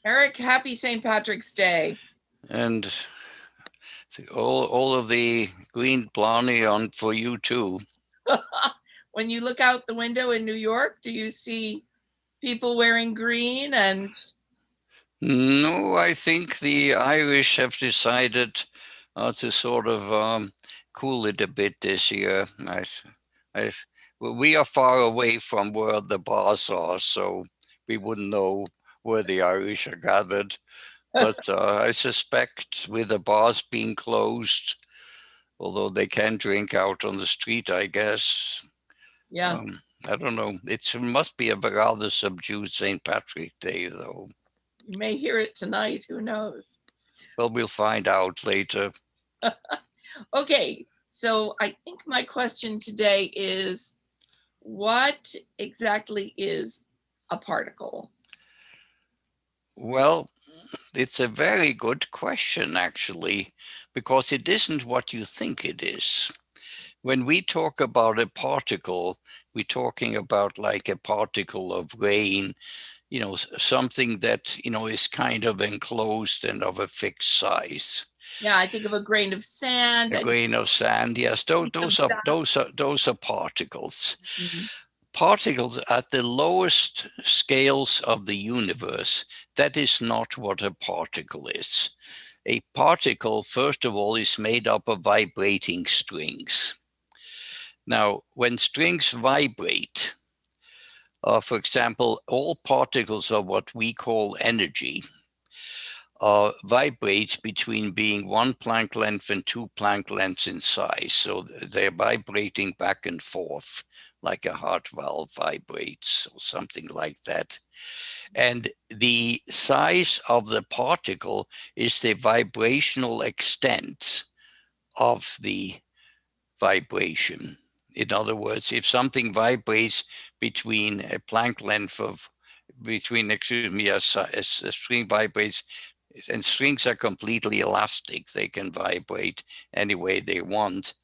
Eric, happy St. Patrick's Day. And all of the green blarney on for you too. When you look out the window in New York, do you see people wearing green? And No, I think the Irish have decided to sort of cool it a bit this year. I, well, we are far away from where the bars are, so we wouldn't know where the Irish are gathered. But I suspect with the bars being closed, although they can drink out on the street, I guess. yeah, I don't know. It must be a rather subdued St. Patrick Day, though. you may hear it tonight. Who knows? Well, we'll find out later. Okay, so I think my question today is what exactly is a particle? Well, it's a very good question, actually, because it isn't what you think it is. When we talk about a particle, we're talking about like a particle of rain, something that, is kind of enclosed and of a fixed size. Yeah, I think of a grain of sand. A I grain of sand, yes, those, think of those are those dust. are those are particles. Mhm. Particles at the lowest scales of the universe. That is not what a particle is. A particle, first of all, is made up of vibrating strings. Now, when strings vibrate, for example, all particles of what we call energy vibrates between being 1 Planck length and 2 Planck lengths in size. So they're vibrating back and forth like a heart valve vibrates or something like that. And the size of the particle is the vibrational extent of the vibration. In other words, if something vibrates between a Planck length of excuse me, a string vibrates, and strings are completely elastic. They can vibrate any way they want.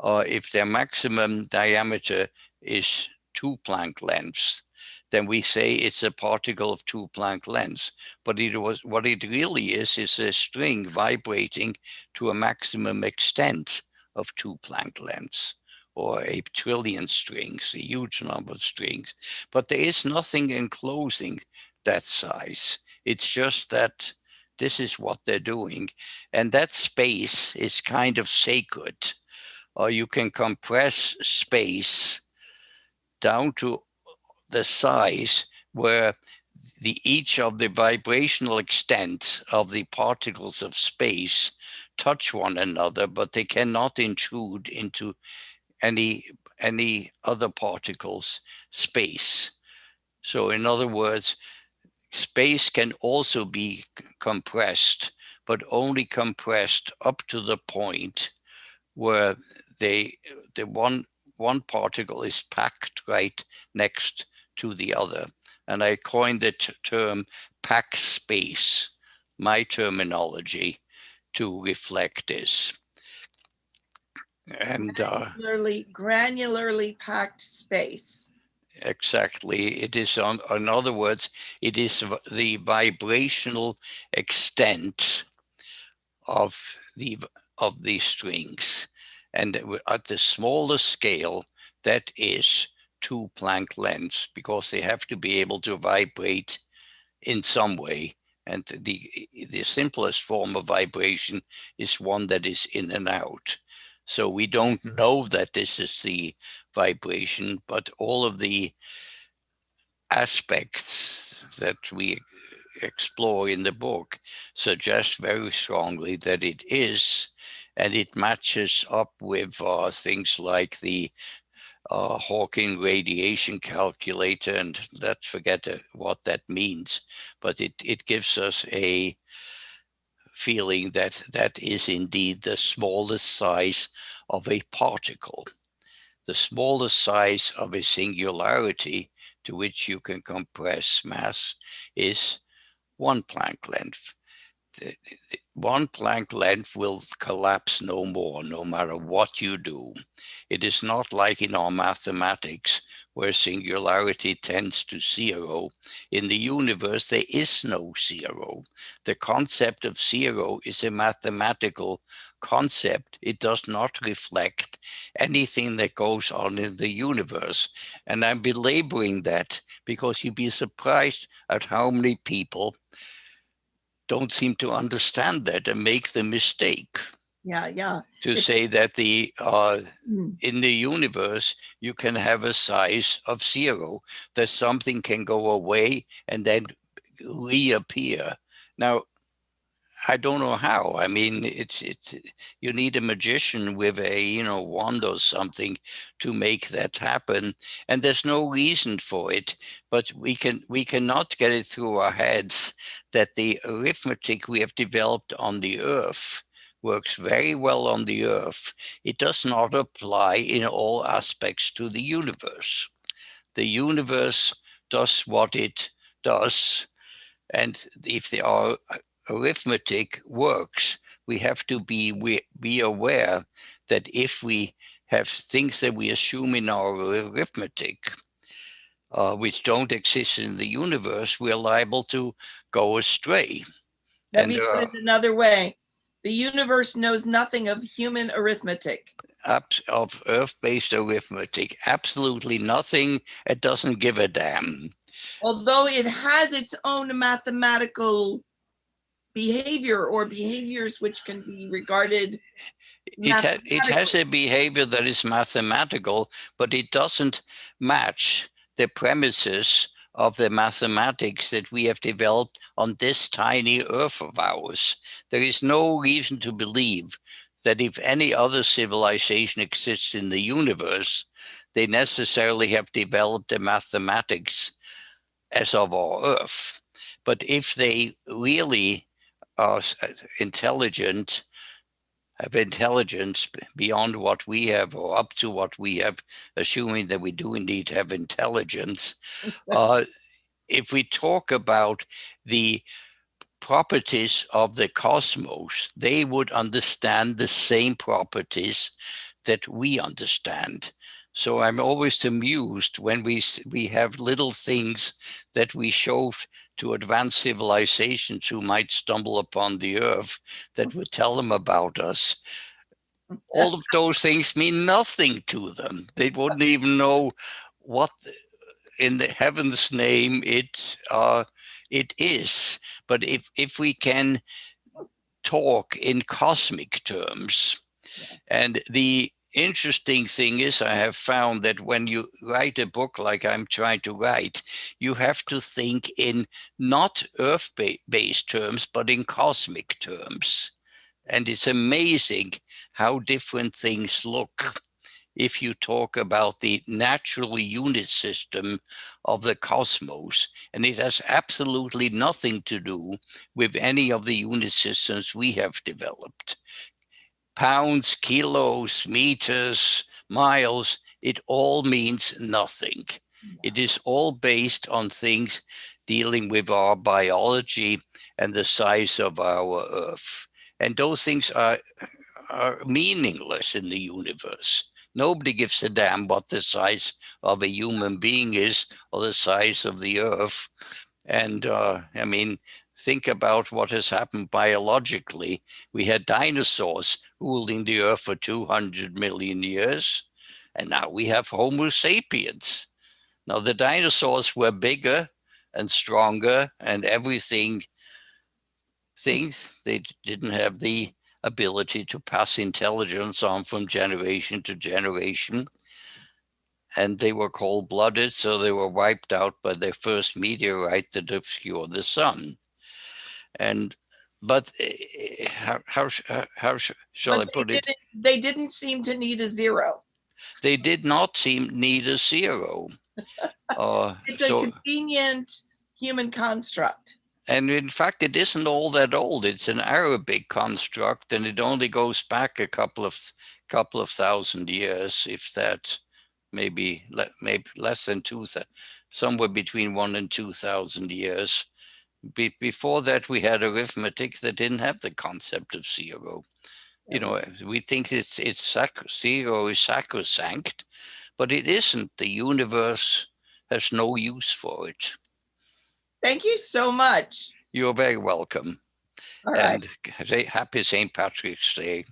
If their maximum diameter is 2 Planck lengths, then we say it's a particle of 2 Planck lengths. But what it really is a string vibrating to a maximum extent of 2 Planck lengths, or a trillion strings, a huge number of strings. But there is nothing enclosing that size. It's just that this is what they're doing. And that space is kind of sacred. Or you can compress space down to the size where each of the vibrational extent of the particles of space touch one another, but they cannot intrude into any other particles space. So in other words, space can also be compressed, but only compressed up to the point where the one particle is packed right next to the other. And I coined the term pack space, my terminology, to reflect this. And Granularly packed space. exactly, it is in other words, it is the vibrational extent of the strings, and at the smallest scale, that is 2 Planck lengths, because they have to be able to vibrate in some way. And the simplest form of vibration is one that is in and out. So we don't know that this is the vibration, but all of the aspects that we explore in the book suggest very strongly that it is, and it matches up with things like the Hawking radiation calculator, and let's forget what that means, but it gives us a feeling that that is indeed the smallest size of a particle, the smallest size of a singularity to which you can compress mass is 1 Planck length. The 1 Planck length will collapse no more, no matter what you do. It is not like in our mathematics where singularity tends to zero. In the universe, there is no zero. The concept of zero is a mathematical concept. It does not reflect anything that goes on in the universe. And I'm belaboring that because you'd be surprised at how many people don't seem to understand that and make the mistake Yeah. to say that Mm. in the universe, you can have a size of zero, that something can go away and then reappear. Now, I don't know how. I mean, you need a magician with a wand or something to make that happen, and there's no reason for it. But we cannot get it through our heads that the arithmetic we have developed on the Earth works very well on the Earth. It does not apply in all aspects to the universe. The universe does what it does, and if our arithmetic works, we have to be aware that if we have things that we assume in our arithmetic, which don't exist in the universe, we're liable to go astray. Let And me there put are it another way. The universe knows nothing of human arithmetic. of Earth-based arithmetic, absolutely nothing. It doesn't give a damn. Although it has its own mathematical behavior or behaviors which can be regarded It has mathematically. a behavior that is mathematical, but it doesn't match the premises of the mathematics that we have developed on this tiny Earth of ours. There is no reason to believe that if any other civilization exists in the universe, they necessarily have developed the mathematics as of our Earth. But if they really are intelligent, have intelligence beyond what we have or up to what we have, assuming that we do indeed have intelligence. If we talk about the properties of the cosmos, they would understand the same properties that we understand. So I'm always amused when we have little things that we show to advanced civilizations who might stumble upon the earth that would tell them about us. All of those things mean nothing to them. They wouldn't even know what in the heaven's name it is. But if we can talk in cosmic terms, and the interesting thing is, I have found that when you write a book like I'm trying to write, you have to think in not Earth-based terms, but in cosmic terms. And it's amazing how different things look if you talk about the natural unit system of the cosmos. And it has absolutely nothing to do with any of the unit systems we have developed. Pounds, kilos, meters, miles, it all means nothing. It is all based on things dealing with our biology and the size of our Earth. And those things are meaningless in the universe. Nobody gives a damn what the size of a human being is or the size of the Earth. And I mean, think about what has happened biologically. We had dinosaurs ruling the Earth for 200 million years, and now we have Homo sapiens. Now, the dinosaurs were bigger and stronger and everything. Things they didn't have the ability to pass intelligence on from generation to generation. And they were cold-blooded, so they were wiped out by their first meteorite that obscured the sun. But how shall I put it? They didn't seem to need a zero. They did not seem need a zero. It's a convenient human construct. And in fact, it isn't all that old. It's an Arabic construct, and it only goes back a couple of thousand years, if that, maybe less than 2,000, somewhere between 1,000 and 2,000 years. Before that, we had arithmetic that didn't have the concept of zero. We think zero is sacrosanct, but it isn't. The universe has no use for it. Thank you so much. You're very welcome. All right. And happy St. Patrick's Day.